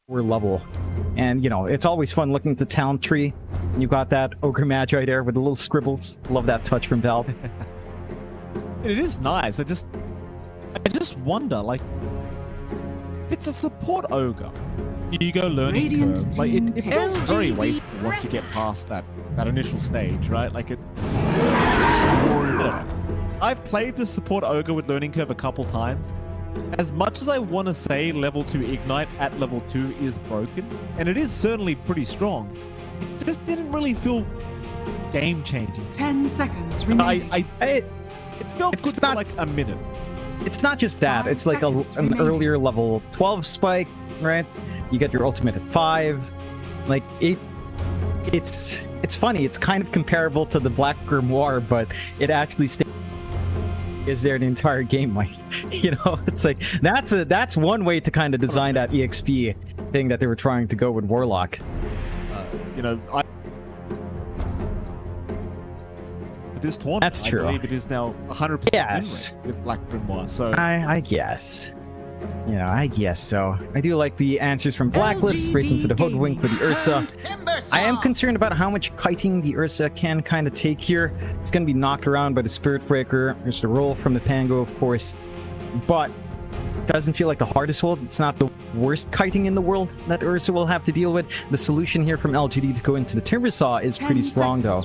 lower level. And, you know, it's always fun looking at the talent tree. And you've got that Ogre Magi there with the little scribbles. Love that touch from Valve. It is nice. I just wonder, like, if it's a support ogre, you go learning curve. Like, it feels very wasteful once you get past that initial stage, right? Like, I've played the support ogre with learning curve a couple times. As much as I want to say level 2 Ignite at level 2 is broken, and it is certainly pretty strong, it just didn't really feel game-changing. 10 seconds remaining. It felt good for like a minute. It's not just that. It's like an earlier level 12 spike, right? You get your ultimate at 5. Like, it's funny. It's kind of comparable to the Black Grimoire, but it actually is there the entire game. Like, you know, it's like that's one way to kind of design that EXP thing that they were trying to go with Warlock. You know, this tournament, that's true. I believe it is now 100% yes. win rate with Black Grimoire. So I guess. You know, I guess so. I do like the answers from Blacklist, straight into the Hoodwink with the Ursa. I am concerned about how much kiting the Ursa can kind of take here. It's going to be knocked around by the Spirit Breaker. There's the roll from the Pango, of course. But it doesn't feel like the hardest hold. It's not the worst kiting in the world that Ursa will have to deal with. The solution here from LGD to go into the Timbersaw is pretty strong, though.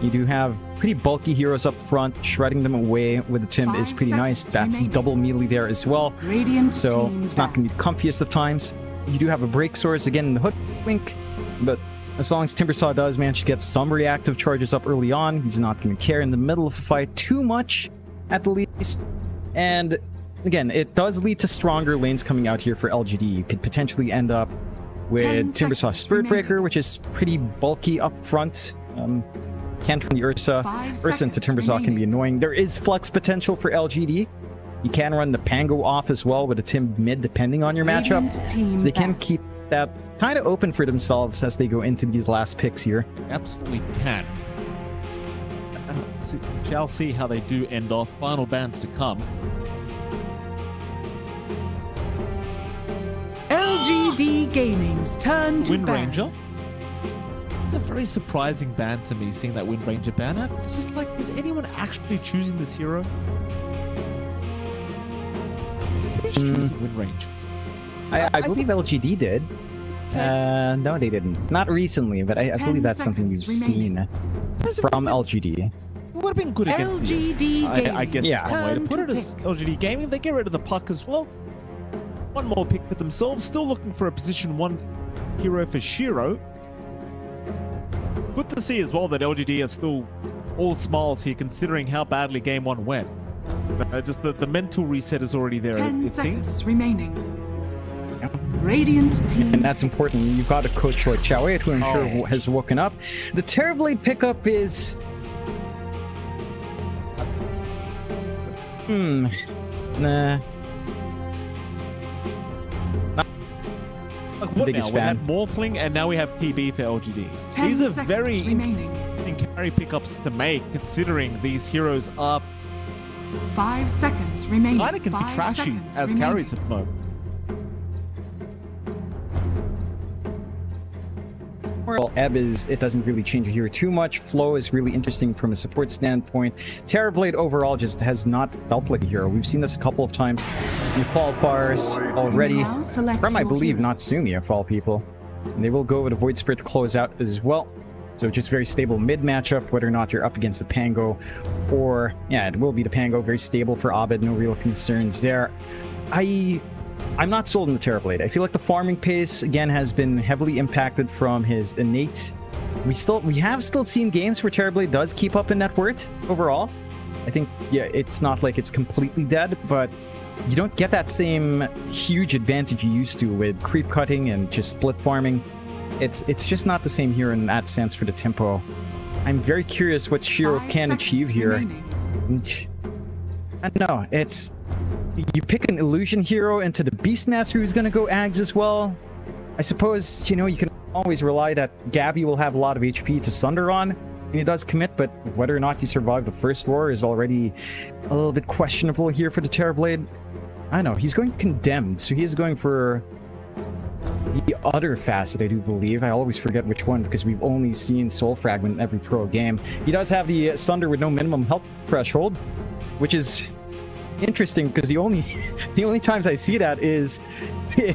You do have pretty bulky heroes up front. Shredding them away with the Tim is pretty nice. That's double melee there as well. So it's not going to be the comfiest of times. You do have a break source again in the Hoodwink, but as long as Timbersaw does manage to get some reactive charges up early on, he's not going to care in the middle of a fight too much, at the least. And again, it does lead to stronger lanes coming out here for LGD. You could potentially end up with Timbersaw Spirit Breaker, which is pretty bulky up front. Can't from the Ursa. Ursa into Timbersaw can be annoying. There is flex potential for LGD. You can run the Pango off as well with a Tim mid, depending on your matchup. So they can keep that kind of open for themselves as they go into these last picks here. Absolutely can. Shall see how they do end off. Final bans to come. LGD Gaming's turn to Wind ban. Ranger. It's a very surprising ban to me, seeing that Wind Ranger ban. It's just like, is anyone actually choosing this hero? Who's choosing Wind Ranger? I believe LGD did. Okay. No, they didn't. Not recently, but I believe that's something we've seen from LGD. It would have been good against LGD I guess yeah. one way to put it is LGD Gaming. They get rid of the puck as well. One more pick for themselves. Still looking for a position 1 hero for Shiro. Good to see as well that LGD are still all smiles here, considering how badly Game 1 went. Just the mental reset is already there, 10 it seconds seems. remaining. Radiant team. And that's important. You've got a coach like Chowei who I'm sure has woken up. The Terrorblade pickup is... Nah. Like what now? We had Morphling and now we have TB for LGD. These are very interesting carry pickups to make, considering these heroes are 5 seconds remaining. kind of can see trashy as carries at the moment. Well, Ebb it doesn't really change here too much. Flow is really interesting from a support standpoint. Terrorblade overall just has not felt like a hero. We've seen this a couple of times in the qualifiers already. From, I believe, Natsumi of all people. And they will go with a Void Spirit to close out as well. So just very stable mid matchup, whether or not you're up against the Pango or, yeah, it will be the Pango. Very stable for Abed, no real concerns there. I'm not sold on the Terrorblade. I feel like the farming pace, again, has been heavily impacted from his innate. We have still seen games where Terrorblade does keep up in net worth overall. I think, yeah, it's not like it's completely dead, but you don't get that same huge advantage you used to with creep cutting and just split farming. It's just not the same here in that sense for the tempo. I'm very curious what Shiro can achieve here. I don't know, it's... You pick an illusion hero into the Beastmaster who's going to go Ags as well. I suppose, you know, you can always rely that Gabby will have a lot of HP to Sunder on when he does commit, but whether or not you survive the first war is already a little bit questionable here for the Terrorblade. I don't know, he's going Condemned, so he is going for the other facet, I do believe. I always forget which one because we've only seen Soul Fragment in every pro game. He does have the Sunder with no minimum health threshold, which is interesting because the only times I see that is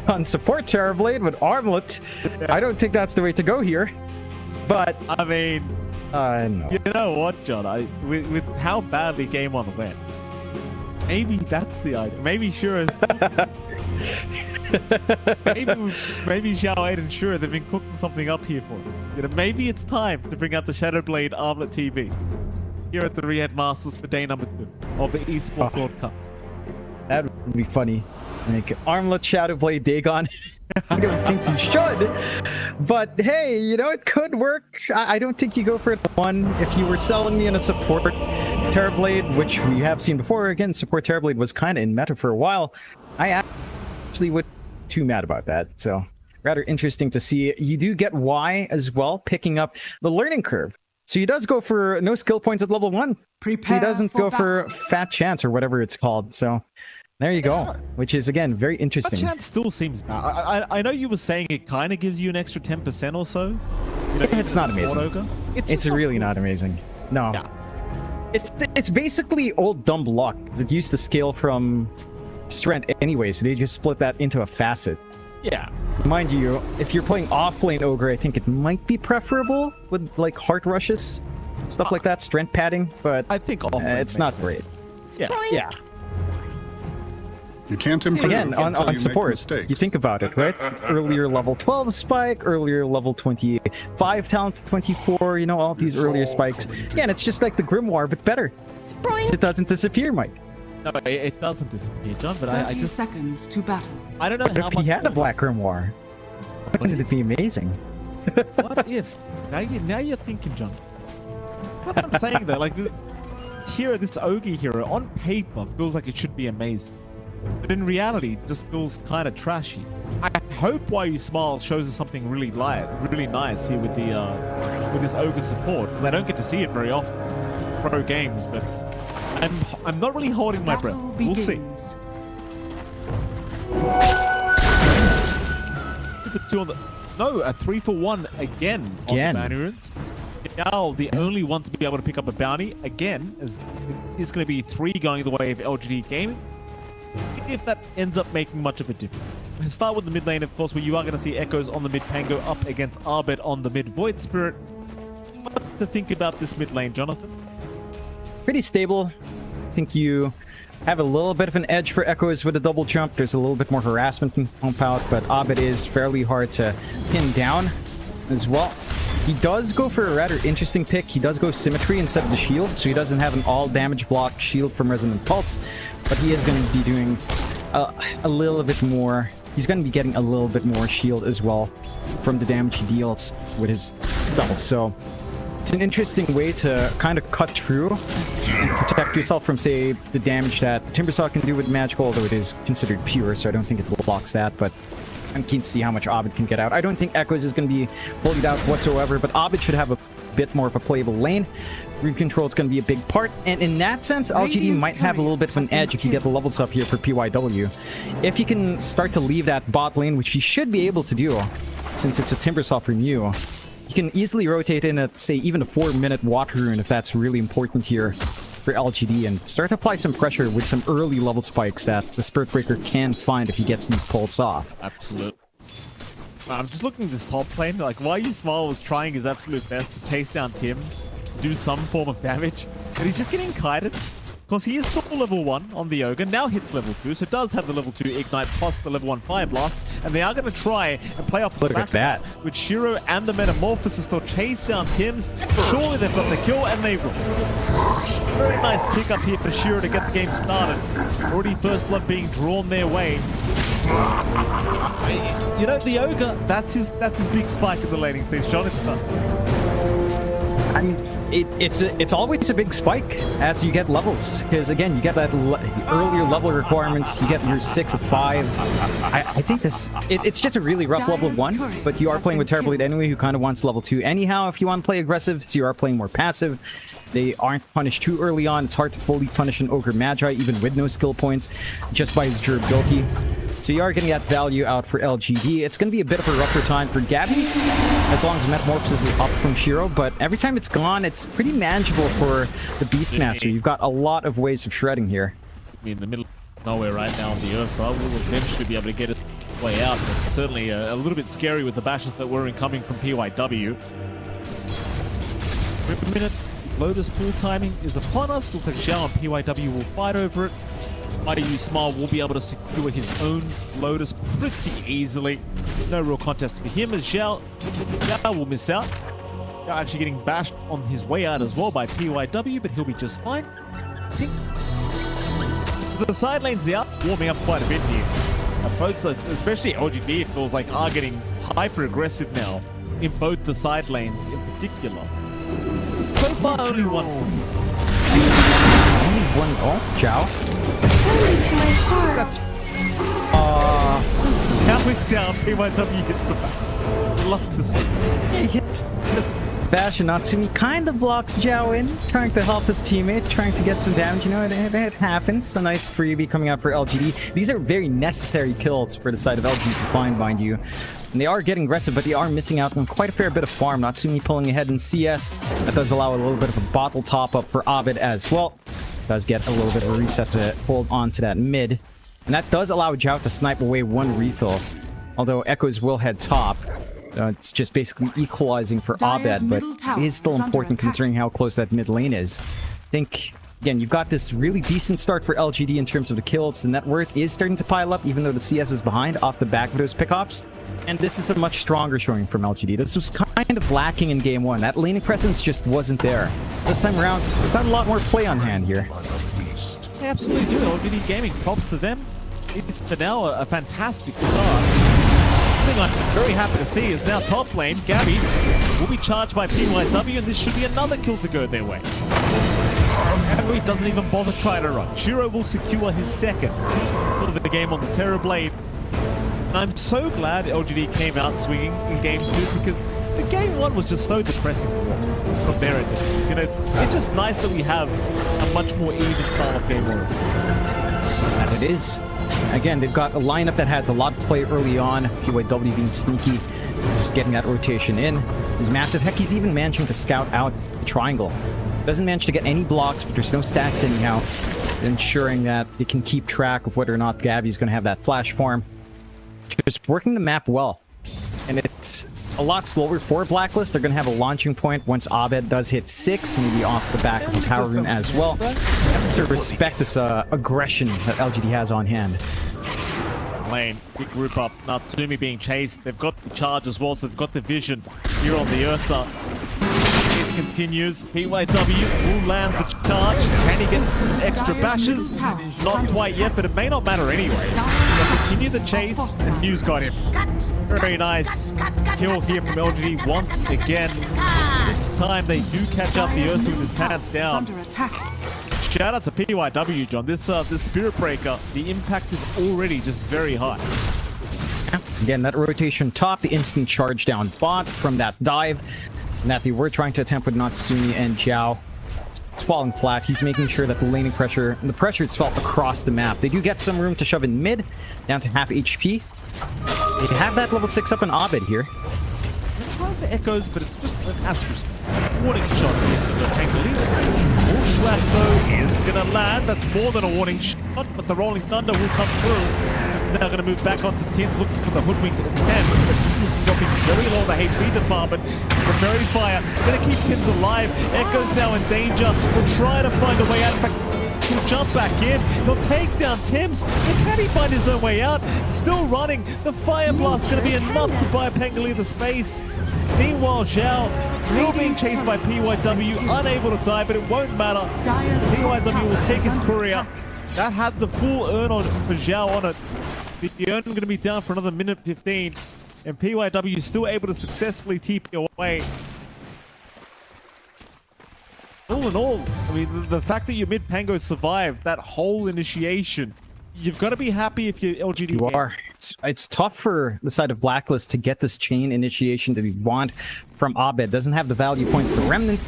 on support Terrorblade with Armlet. Yeah. I don't think that's the way to go here. But I mean, no. you know what, John? With how badly Game 1 went, maybe that's the idea. Maybe Shura's... maybe Xiao 8 and Shura, they've been cooking something up here for him. You know, maybe it's time to bring out the Shadowblade Armlet TV here at the Riyadh Masters for day number 2 of the Esports World Cup. That would be funny. Like Armlet Shadowblade Dagon. I don't think you should, but hey, you know, it could work. I don't think you go for it. One, if you were selling me in a support Terrorblade, which we have seen before, again, support Terrorblade was kind of in meta for a while. I actually would too mad about that. So rather interesting to see. You do get Y as well, picking up the learning curve. So he does go for no skill points at level 1. Prepare he doesn't for go battle. for fat chance or whatever it's called. So there you go, which is again very interesting. That chance still seems bad. I know you were saying it kind of gives you an extra 10% or so. You know, It's not amazing. It's really not amazing. No. Yeah. It's basically old dumb luck. It used to scale from strength anyway, so they just split that into a facet. Yeah. Mind you, if you're playing offlane Ogre, I think it might be preferable with like heart rushes, stuff like that, strength padding, but I think it's not great. Yeah. Yeah. You can't improve Again, until you on make support, mistakes. you think about it, right? Earlier level 12 spike, earlier level 25 talent 24, you know, all of these earlier spikes. Yeah, and it's just like the Grimoire, but better. It doesn't disappear, Mike. No, it doesn't disappear, John, but I 30 just... seconds to battle. I don't know What how if much... he had a black Grimoire? Wouldn't it be amazing? What if? Now you're thinking, John. What I'm saying though, like, this Ogre hero, on paper, feels like it should be amazing. But in reality, it just feels kind of trashy. I hope Why You Smile shows us something really nice here with the with this Ogre support, because I don't get to see it very often in pro games. But I'm not really holding my breath. Battle We'll see. begins. The two on the a 3-for-1 again on the bounty runes. Now the only one to be able to pick up a bounty again is going to be 3 going the way of LGD Gaming. If that ends up making much of a difference. We'll start with the mid lane, of course, where you are going to see Echoes on the mid Pango up against Arbet on the mid Void Spirit. What to think about this mid lane, Jonathan? Pretty stable. I think you have a little bit of an edge for Echoes with a double jump. There's a little bit more harassment from Pump Out, but Arbet is fairly hard to pin down as well. He does go for a rather interesting pick. He does go Symmetry instead of the shield, so he doesn't have an all damage block shield from Resonant Pulse, but he is going to be doing a little bit more. He's going to be getting a little bit more shield as well from the damage he deals with his spells. So it's an interesting way to kind of cut through and protect yourself from, say, the damage that the Timbersaw can do with magical, although it is considered pure, so I don't think it blocks that, but I'm keen to see how much Arbet can get out. I don't think Echoes is going to be bullied out whatsoever, but Arbet should have a bit more of a playable lane. Root control is going to be a big part, and in that sense, LGD might have a little bit of an edge if you get the levels up here for PYW. If you can start to leave that bot lane, which you should be able to do, since it's a Timbersaw renew, you can easily rotate in at, say, even a 4-minute water rune if that's really important here for LGD, and start to apply some pressure with some early level spikes that the Spirit Breaker can find if he gets these pulls off. Absolutely. I'm just looking at this top lane, like, Why You Smile was trying his absolute best to chase down Tims, do some form of damage, but he's just getting kited. Because he is still level 1 on the Ogre, now hits level 2, so does have the level 2 Ignite plus the level 1 Fire Blast, and they are going to try and play off the Look at that. with Shiro and the Metamorphosis. They'll chase down Tims. Surely they've got the kill, and they will. Very nice pick up here for Shiro to get the game started. Already first blood being drawn their way. You know, the Ogre, that's his big spike in the laning stage, John. It's not. I mean, it's always a big spike as you get levels, because again, you get that earlier level requirements. You get your 6 at 5. I think it's just a really rough level 1, but you are playing with Terrorblade anyway, who kind of wants level 2 anyhow. If you want to play aggressive, so you are playing more passive. They aren't punished too early on. It's hard to fully punish an Ogre Magi even with no skill points, just by his durability. So you are getting that value out for LGD. It's going to be a bit of a rougher time for Gabby, as long as Metamorphosis is up from Shiro, but every time it's gone, it's pretty manageable for the Beastmaster. You've got a lot of ways of shredding here. In the middle of nowhere right now on the Ursa, will eventually be able to get it way out. But it's certainly a little bit scary with the bashes that were incoming from PYW. Every minute, Lotus pool timing is upon us. Looks like Xiao and PYW will fight over it. Mighty Smile will be able to secure his own Lotus pretty easily. No real contest for him as Xiao will miss out. Xiao actually getting bashed on his way out as well by PYW, but he'll be just fine. I think the side lanes are warming up quite a bit here. Both, especially LGD, it feels like are getting hyper aggressive now in both the side lanes in particular. So far, only one. Oh, Zhao. Halfway down, PYW hits the back. Love to see. He hits the bash, and Natsumi kind of blocks Zhao in, trying to help his teammate, trying to get some damage. You know, it happens. A nice freebie coming out for LGD. These are very necessary kills for the side of LGD to find, mind you. And they are getting aggressive, but they are missing out on quite a fair bit of farm. Natsumi pulling ahead in CS. That does allow a little bit of a bottle top-up for Abed as well. Does get a little bit of a reset to hold on to that mid. And that does allow Zhao to snipe away one refill. Although Echoes will head top. It's just basically equalizing for Abed, but it is still important considering how close that mid lane is. I think, again, you've got this really decent start for LGD in terms of the kills. The net worth is starting to pile up, even though the CS is behind off the back of those pickoffs. And this is a much stronger showing from LGD. This was kind of lacking in game one. That laning presence just wasn't there. This time around, we've got a lot more play on hand here. They absolutely do. LGD Gaming, props to them. It's for now a fantastic start. Thing I'm very happy to see is now top lane, Gabby will be charged by PYW, and this should be another kill to go their way. Gabby doesn't even bother trying to run. Shiro will secure his second of the game on the Terrorblade. And I'm so glad LGD came out swinging in game 2, because the game 1 was just so depressing from their end. You know, it's just nice that we have a much more even style of game 1. And it is. Again, they've got a lineup that has a lot of play early on. PYW being sneaky, just getting that rotation in. Is massive. Heck, he's even managing to scout out the triangle. Doesn't manage to get any blocks, but there's no stacks anyhow. Ensuring that they can keep track of whether or not Gabby's going to have that flash farm. Just working the map well. And it's a lot slower for Blacklist. They're going to have a launching point once Abed does hit 6, maybe off the back of the power rune as well. To respect this aggression that LGD has on hand. Lane, big group up. Natsumi being chased. They've got the charge as well, so they've got the vision here on the Ursa. It continues. PYW will land the charge. Can he get some extra bashes? Not quite yet, but it may not matter anyway. They'll continue the chase, and News got him. Very nice kill here from LGD once again. This time they do catch up the Ursa with his pants down. Shout out to PYW, John. This Spirit Breaker, the impact is already just very high. Again, that rotation top, the instant charge down bot from that dive that they were trying to attempt with Natsumi and Zhao. It's falling flat. He's making sure that the laning pressure, the pressure is felt across the map. They do get some room to shove in mid, down to half HP. They have that level 6 up in Abed here. It's one of the echoes, but it's just an asterisk. Warning shot here for the Pangolin. Slash though is gonna land. That's more than a warning shot, but the Rolling Thunder will come through. It's now gonna move back onto Tins, looking for the hoodwink at 10. Dropping very low the HP department. Preparing fire. Gonna keep Tins alive. Echo's now in danger. Will try to find a way out. In fact, he'll jump back in. He'll take down Tims. And can he find his own way out? Still running. The fire blast gonna be enough to buy Pangolin the space. Meanwhile, Zhao still being chased by PYW, unable to die, but it won't matter. PYW will take his courier. That had the full earn on for Zhao on it. The earn going to be down for another minute 15, and PYW is still able to successfully TP away. All in all, I mean, the fact that your mid Pango survived that whole initiation, you've got to be happy if you're LGD. You are. It's tough for the side of Blacklist to get this chain initiation that we want from Abed. Doesn't have the value point. The Remnant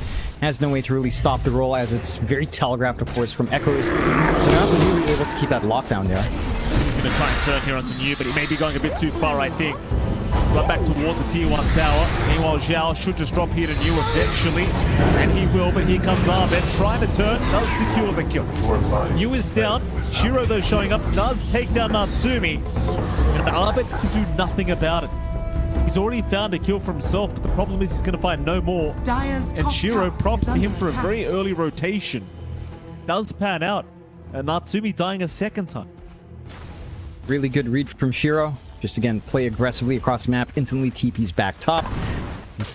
has no way to really stop the roll, as it's very telegraphed, of course, from Echoes. So not really able to keep that lockdown there. to try and turn here onto New, but he may be going a bit too far, I think. Right back towards the tier 1 tower. Meanwhile, Zhao should just drop here to New eventually. And he will, but here comes Abed trying to turn, does secure the kill. New is down. Shiro, though, showing up, does take down Natsumi. And Abed can do nothing about it. He's already found a kill for himself, but the problem is he's going to find no more. And Shiro props to him for a very early rotation. Does pan out. And Natsumi dying a second time. Really good read from Shiro. Just again, play aggressively across the map, instantly TP's back top.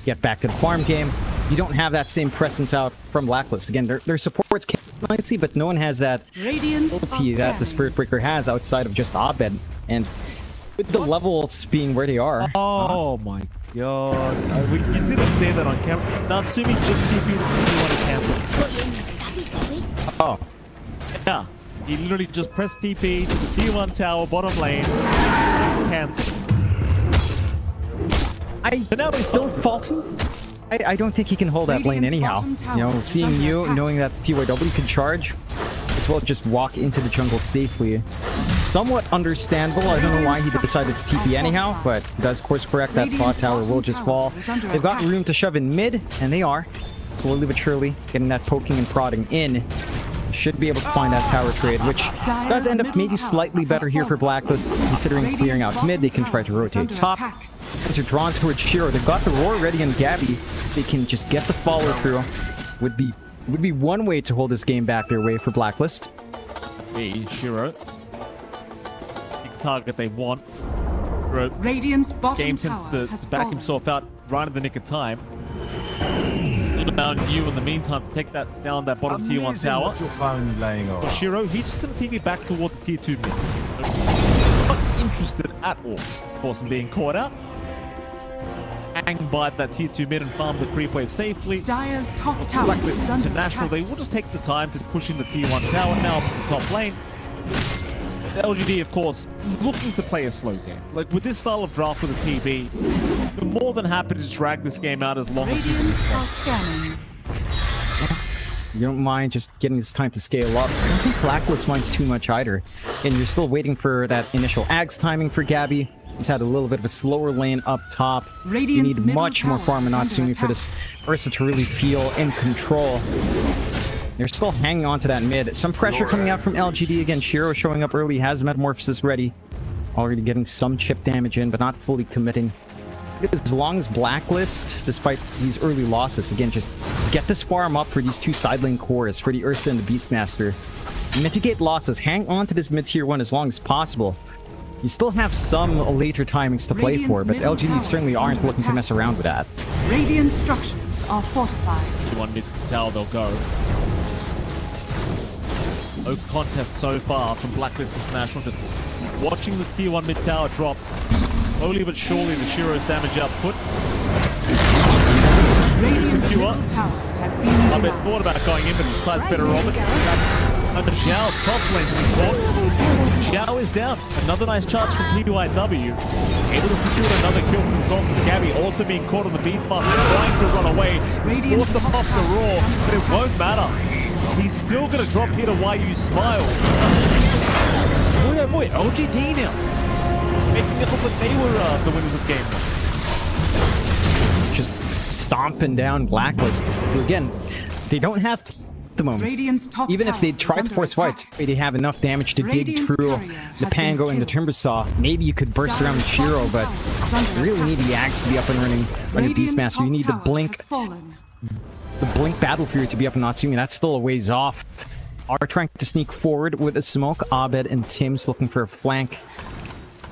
Get back to the farm game. You don't have that same presence out from Blacklist. Again, their supports can nicely, but no one has that ability that the Spirit Breaker has outside of just Abed. And with the levels being where they are. Oh my god. You didn't say that on camera. Natsumi just TP'd the T1 cancel. Oh. Yeah. He literally just pressed TP to the tier 1 tower, bottom lane, cancel. I don't fault him. I don't think he can hold that lane anyhow. You know, seeing you, knowing that PYW can charge, as well just walk into the jungle safely. Somewhat understandable. I don't know why he decided to TP anyhow, but he does course correct. That bot tower will just fall. They've got room to shove in mid, and they are. Slowly but surely, getting that poking and prodding in. Should be able to find that tower trade, which does end up maybe slightly better here for Blacklist, considering clearing out mid. They can try to rotate top. As they're drawn towards Shiro, they've got the roar ready on Gabby. They can just get the follow through. Would be one way to hold this game back their way for Blacklist. Hey, Shiro. Big target they want. Radiant's bottom game tends tower to back himself out right in the nick of time. About you in the meantime to take that down that bottom tier 1 tower. For Shiro, he's just going to TP back towards the tier 2 mid. Not interested at all, of course, in being caught out. Hang by that tier 2 mid and farm the creep wave safely. Dire's top tower Blacklist is under International, attack. they will just take the time to push in the tier 1 tower now up the top lane. LGD, of course, looking to play a slow game. Like, with this style of draft with a TB, we're more than happy to drag this game out as long as you Radiant can. are scanning. You don't mind just getting this time to scale up. I don't think Blacklist minds too much either. And you're still waiting for that initial Ags timing for Gabby. He's had a little bit of a slower lane up top. You need much more farm and Natsumi for this Ursa to really feel in control. They're still hanging on to that mid. Some pressure coming out from LGD. Again, Shiro showing up early, has Metamorphosis ready. Already getting some chip damage in, but not fully committing. As long as Blacklist, despite these early losses, again, just get this farm up for these two side lane cores, for the Ursa and the Beastmaster. Mitigate losses, hang on to this mid-tier 1 as long as possible. You still have some later timings to play for, but LGD certainly aren't looking to mess around with that. Radiant structures are fortified. One mid tower they'll go. No contest so far from Blacklist International, just watching the tier 1 mid tower drop. Slowly but surely the Shiro's damage output. Radiant's middle tower has been Abed denied. thought about going in, but decides better off it. Under Xiao's top lane to be caught. Xiao is down. Another nice charge from PYW. Able to secure another kill from Zon's Gabby, also being caught on the Beastmaster, trying to run away. He's forced to pop the roar, but it won't matter. He's still going to drop here to Why You Smile. Boy, oh boy, LGD now. Making it look like they were the winners of game. Just stomping down Blacklist, who again, they don't have the moment. Radiant's top Even if tower they is try to under force attack. fights, they have enough damage to dig Radiant's through courier the has Pango been and the killed. Timbersaw. Maybe you could burst around the Shiro, but you really need the Axe to be up and running on your Radiant's Beastmaster. You top need the tower Blink, has fallen. Battle Fury to be up in Natsumi. That's still a ways off. Are trying to sneak forward with a smoke. Abed and Tim's looking for a flank.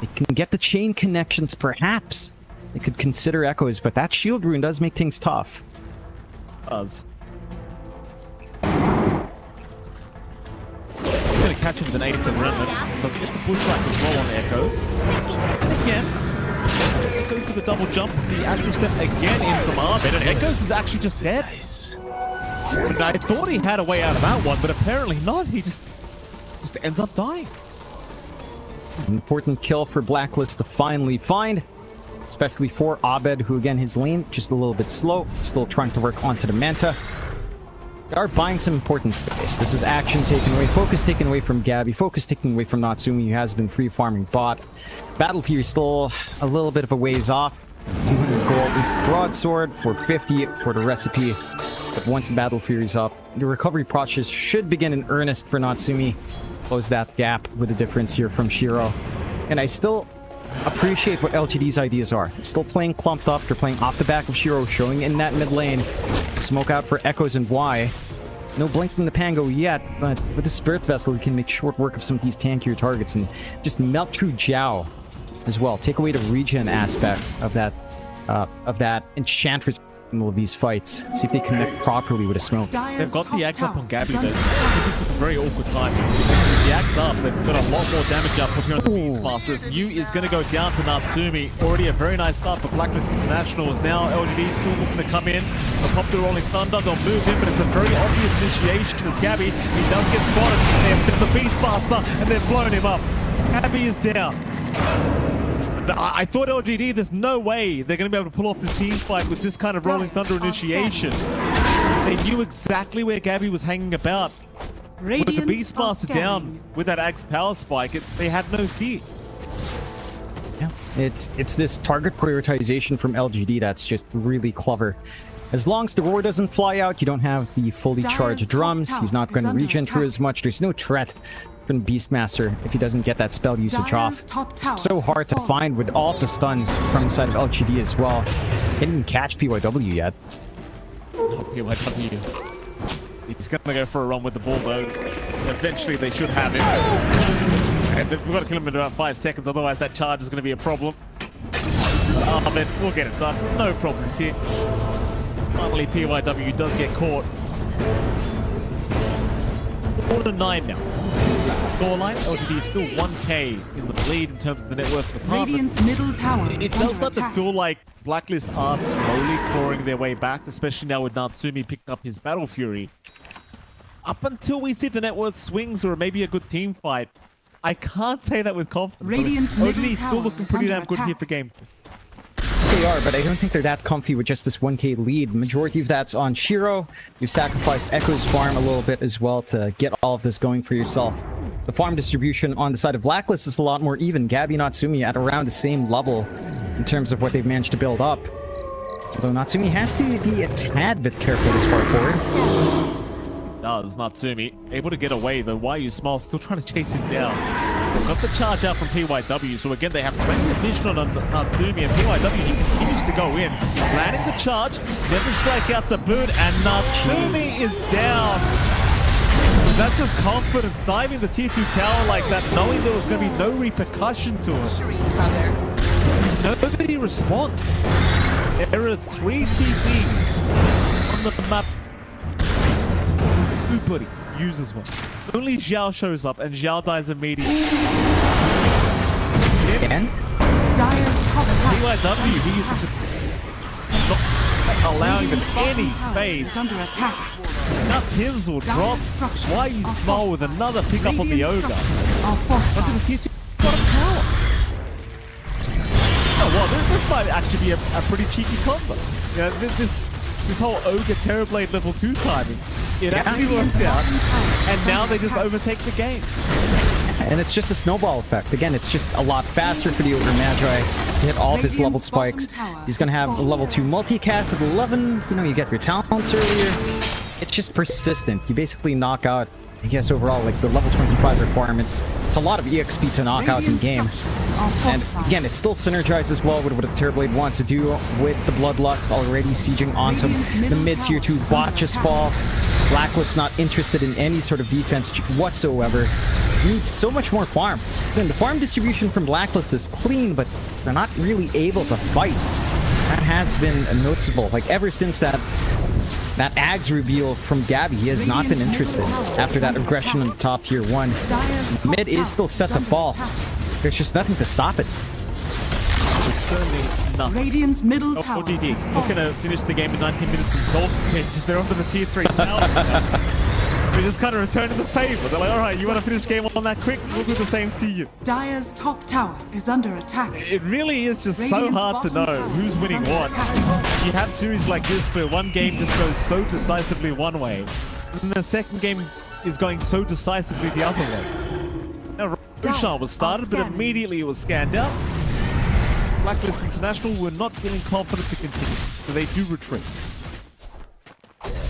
They can get the chain connections, perhaps. They could consider echoes, but that shield rune does make things tough. Does. Going to catch him with an 8th remnant. Look, get the pushback as well on the echoes. Again. Goes for the double jump. The astral step again in from Abed, and Echoes is actually just dead. And I thought he had a way out of that one, but apparently not. He just ends up dying. Important kill for Blacklist to finally find, especially for Abed, who again, his lane just a little bit slow, still trying to work onto the Manta. They are buying some important space. This is action taken away, focus taken away from Gabby, focus taken away from Natsumi, who has been free farming bot. Battle Fury still a little bit of a ways off. 200 gold into broadsword, 450 for the recipe. But once the Battle Fury's up, the recovery process should begin in earnest for Natsumi. Close that gap with a difference here from Shiro. And I still appreciate what LGD's ideas are. Still playing clumped up, they're playing off the back of Shiro, showing in that mid lane. Smoke out for Echoes and Y. No blink from the Pango yet, but with the Spirit Vessel, we can make short work of some of these tankier targets and just melt through Jiao as well. Take away the regen aspect of that Enchantress in all of these fights. See if they connect properly with a smoke. They've got the axe up on Gabby though. This is a very awkward time. The axe up, they've got a lot more damage up here on the Beastmaster. As Mew is going to go down to Natsumi. Already a very nice start for Blacklist International. As now LGD still looking to come in. They'll pop the Rolling Thunder, they'll move in, but it's a very obvious initiation as Gabby, he does get spotted. They've hit the Beastmaster and they've blown him up. Gabby is down. I thought LGD, there's no way they're going to be able to pull off this team fight with this kind of Rolling Thunder initiation. They knew exactly where Gabby was hanging about. With the Beastmaster down with that Axe power spike, they had no fear. Yeah, it's this target prioritization from LGD that's just really clever. As long as the roar doesn't fly out, you don't have the fully charged drums. He's not going to regen through as much. There's no threat from Beastmaster if he doesn't get that spell usage off. It's so hard to find with all the stuns from the side of LGD as well. He didn't catch PYW yet. Oh, PYW. He's going to go for a run with the Bulldogs. Eventually they should have him. And we've got to kill him in about 5 seconds, otherwise that charge is going to be a problem. Oh, but we'll get it done. No problems here. Finally, PYW does get caught. 4-9 now. Scoreline, LGD is still 1k in the lead in terms of the net worth department. Radiant's middle tower It does start to feel like Blacklist are slowly clawing their way back, especially now with Natsumi picking up his Battle Fury. Up until we see the net worth swings or maybe a good team fight, I can't say that with confidence. Radiant's LGD is still looking pretty damn good here for game. They are, but I don't think they're that comfy with just this 1k lead. Majority of that's on Shiro. You've sacrificed Echo's farm a little bit as well to get all of this going for yourself. The farm distribution on the side of Blacklist is a lot more even. Gabby and Natsumi at around the same level in terms of what they've managed to build up. Although Natsumi has to be a tad bit careful this far forward. Does Natsumi able to get away though? Why are you small? Still trying to chase him down. They've got the charge out from PYW, so again they have plenty of vision on Natsumi, and PYW he continues to go in, landing the charge, then the strike out to boot, and Natsumi is down. That's just confidence, diving the tier 2 tower like that, knowing there was going to be no repercussion to it. Nobody responds. There are 3 TPs on the map. Nobody uses one. Only Xiao shows up and Xiao dies immediately. And Dire's top tower PYW, he's not allowing them any space. under attack. Now Tims will drop. Why are you small with another pickup on the Ogre? Onto the tier 2 got a power. Oh, well, this might actually be a pretty cheeky combo. You know, this whole Ogre Terrorblade level 2 timing, it actually works out, and now they just overtake the game. And it's just a snowball effect. Again, it's just a lot faster for the Ogre Magi to hit all of his level spikes. He's going to have a level 2 multicast at 11. You know, you get your talents earlier. It's just persistent. You basically knock out, I guess, overall, like the level 25 requirement. It's a lot of EXP to knock out in game. And again, it still synergizes well with what a Terrorblade wants to do with the Bloodlust already sieging onto the mid-tier 2 bot just falls. Blacklist not interested in any sort of defense whatsoever. Needs so much more farm. Then the farm distribution from Blacklist is clean, but they're not really able to fight. That has been noticeable. Like ever since that Ags reveal from Gabby, he has not been interested after that aggression on the top tier 1. Mid is still set to fall. There's just nothing to stop it. There's certainly nothing. Radiant's middle tower. OGD looking to finish the game in 19 minutes themselves. They're onto the tier 3 now. They're just kind of returning the favor. They're like, alright, you want to finish game on that quick? We'll do the same to you. Dire's top tower is under attack. It really is just so hard to know who's winning what. You have series like this where one game just goes so decisively one way, And the second game is going so decisively the other way. Now, Roshan was started, but immediately it was scanned out. Blacklist International were not feeling confident to continue, so they do retreat.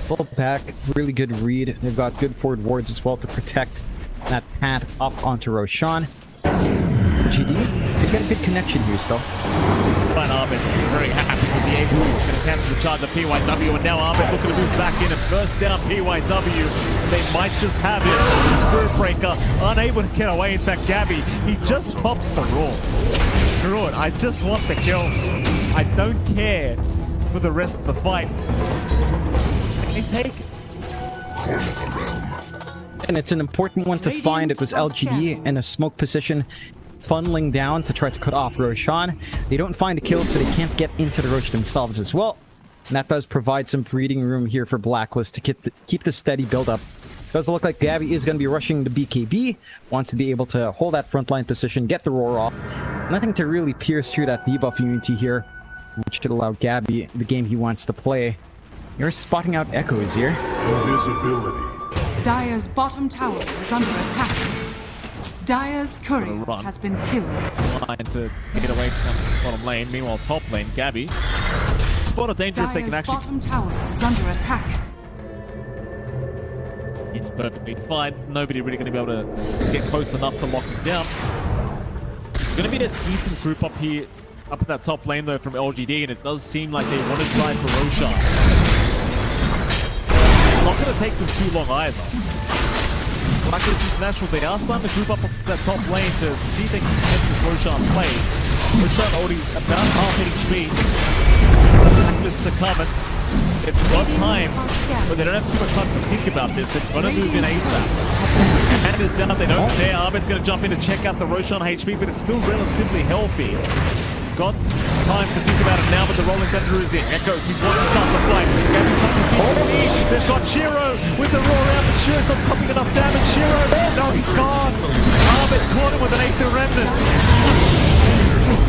Pull back, really good read. They've got good forward wards as well to protect that path up onto Roshan. GD, they get a good connection here still. But Arbit very happy with the Ace. He's going to cancel the charge of PYW, and now Arbit looking to move back in and first down PYW. They might just have it. Spirit Breaker unable to get away. In fact, Gabby, he just pops the roar. Screw it, I just want the kill. I don't care for the rest of the fight. They take it. And it's an important one to find. It was LGD in a smoke position, funneling down to try to cut off Roshan. They don't find a kill, so they can't get into the Rosh themselves as well. And that does provide some breathing room here for Blacklist to keep the steady build-up. Does look like Gabby is going to be rushing the BKB, wants to be able to hold that frontline position, get the roar off. Nothing to really pierce through that debuff unity here, which should allow Gabby the game he wants to play. You're spotting out echoes here. Invisibility. Dire's bottom tower is under attack. Dire's courier has been killed. Line to get away from bottom lane. Meanwhile, top lane, Gabby. Spot a danger if they can Dire's actually... bottom tower is under attack. It's perfectly fine. Nobody really going to be able to get close enough to lock it down. It's going to be a decent group up here, up at that top lane though from LGD, and it does seem like they want to try for Roshan. It's not going to take them too long either. Blacklist International, they are starting to group up that top lane to see if they can get this Roshan play. Roshan already about half HP. Blacklist to cover. They've got time, but they don't have too much time to think about this. They're going to move in ASAP. Hand is down, they don't dare. Arbit's going to jump in to check out the Roshan HP, but it's still relatively healthy. Got time to think about it now, but the Rolling Thunder is in. Echoes, he wants to start the fight. They've got Shiro with the roar out, but Shiro's not popping enough damage. Shiro, no, he's gone. Arbit caught him with an Aether Remnant.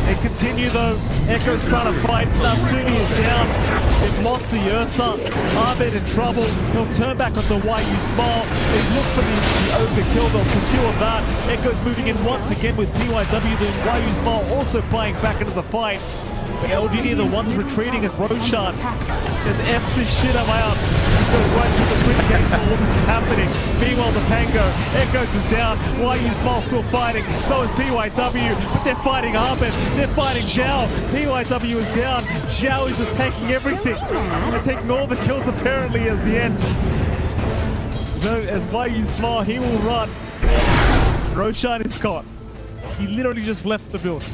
They continue though. Echo's trying to fight. Natsumi is down. They've lost the Ursa. Arbit in trouble. He'll turn back onto YU Smile. They look for the overkill. They'll secure that. Echo's moving in once again with PYW. Then YU Smile also playing back into the fight. LGD are the ones retreating as Roshan has F this shit out. He goes right to the free gate while this is happening. Meanwhile, the Tango, Echoes is down. YU Smile still fighting. So is PYW, but they're fighting Arbit. They're fighting Zhao. PYW is down. Zhao is just taking everything. They're taking all the kills apparently as the end. So as YU Smile, he will run. Roshan is gone. He literally just left the building.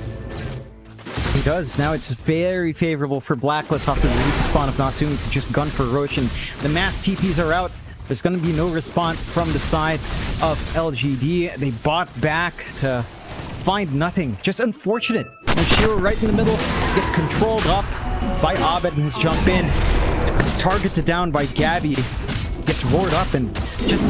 He does. Now it's very favorable for Blacklist after the respawn of Natsumi to just gun for Roshan. The mass TPs are out. There's going to be no response from the side of LGD. They bought back to find nothing. Just unfortunate. And Shiro right in the middle gets controlled up by Abed and his jump in. It's targeted down by Gabby. Gets roared up and just